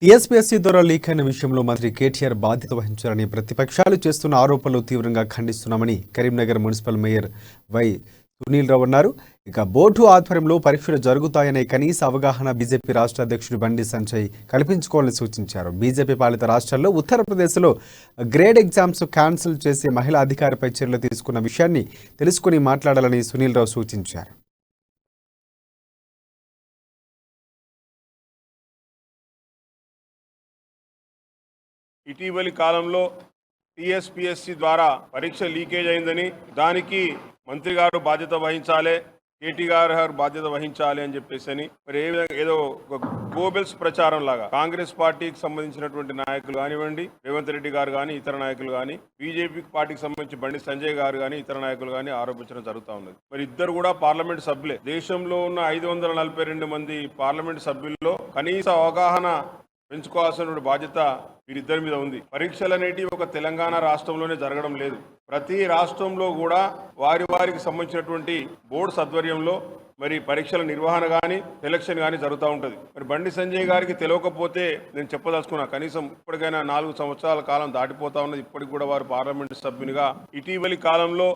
TSPSC ద్వారా leak అయిన విషయంలో మంత్రి కేటీఆర్ బాధ్యత వహించాలని ప్రతిపక్షాలు చేస్తున్న ఆరోపణలు తీవ్రంగా ఖండిస్తున్నామని Karimnagar municipal mayor Y Sunil Rao అన్నారు. ఇక బోర్డు ఆధ్వర్యంలో పరీక్షలు జరుగుతాయనే కనీస అవగాహన బీజేపీ రాష్ట్ర అధ్యక్షుడు బండి సంజయ్ కల్పించుకోవాలని సూచించారు. బీజేపీ పాలిత రాష్ట్రాల్లో ఉత్తరప్రదేశ్లో గ్రేడ్ ఎగ్జామ్స్ క్యాన్సిల్ చేసే మహిళా అధికారిపై చర్యలు తీసుకున్న విషయాన్ని తెలుసుకుని మాట్లాడాలని సునీల్ రావు సూచించారు. ఇటీవలి కాలంలో టీఎస్పీఎస్సీ ద్వారా పరీక్ష లీకేజ్ అయిందని దానికి మంత్రి గారు బాధ్యత వహించాలి, కేటీ గారు బాధ్యత వహించాలి అని చెప్పేసి మరి ఏ విధంగా ఏదో ఒక గోబెల్స్ ప్రచారం లాగా కాంగ్రెస్ పార్టీకి సంబంధించినటువంటి నాయకులు కానివ్వండి, రేవంత్ రెడ్డి గారు కానీ ఇతర నాయకులు కానీ, బీజేపీ పార్టీకి సంబంధించి బండి సంజయ్ గారు కానీ ఇతర నాయకులు కానీ ఆరోపించడం జరుగుతూ ఉన్నది. మరి ఇద్దరు కూడా పార్లమెంట్ సభ్యులే. దేశంలో ఉన్న 542 మంది పార్లమెంట్ సభ్యుల్లో కనీస అవగాహన పెంచుకోవాల్సిన బాధ్యత వీరిద్దరి మీద ఉంది. పరీక్షలు అనేటివి ఒక తెలంగాణ రాష్ట్రంలోనే జరగడం లేదు. ప్రతి రాష్ట్రంలో కూడా వారికి సంబంధించినటువంటి బోర్డు ఆధ్వర్యంలో మరి పరీక్షల నిర్వహణ కానీ సెలక్షన్ కానీ జరుగుతూ ఉంటుంది. మరి బండి సంజయ్ గారికి తెలియకపోతే నేను చెప్పదలుచుకున్నా, కనీసం ఇప్పటికైనా 4 సంవత్సరాల కాలం దాటిపోతా ఉన్నది. ఇప్పటికి కూడా వారు పార్లమెంటు సభ్యునిగా ఇటీవలి కాలంలో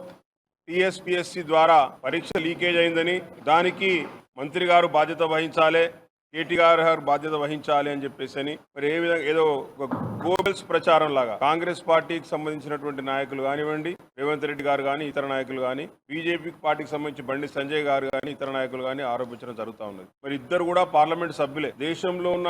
టీఎస్పీఎస్సీ ద్వారా పరీక్ష లీకేజ్ అయిందని దానికి మంత్రి గారు బాధ్యత వహించాలి, కేటీ గారు బాధ్యత వహించాలి అని చెప్పేసి మరి ఏ విధంగా ఏదో ఒక గోబెల్స్ ప్రచారం లాగా కాంగ్రెస్ పార్టీకి సంబంధించినటువంటి నాయకులు కానివ్వండి, రేవంత్ రెడ్డి గారు కానీ ఇతర నాయకులు కానీ, బీజేపీ పార్టీకి సంబంధించి బండి సంజయ్ గారు కానీ ఇతర నాయకులు కానీ ఆరోపించడం జరుగుతూ ఉన్నది. మరి ఇద్దరు కూడా పార్లమెంట్ సభ్యులే. దేశంలో ఉన్న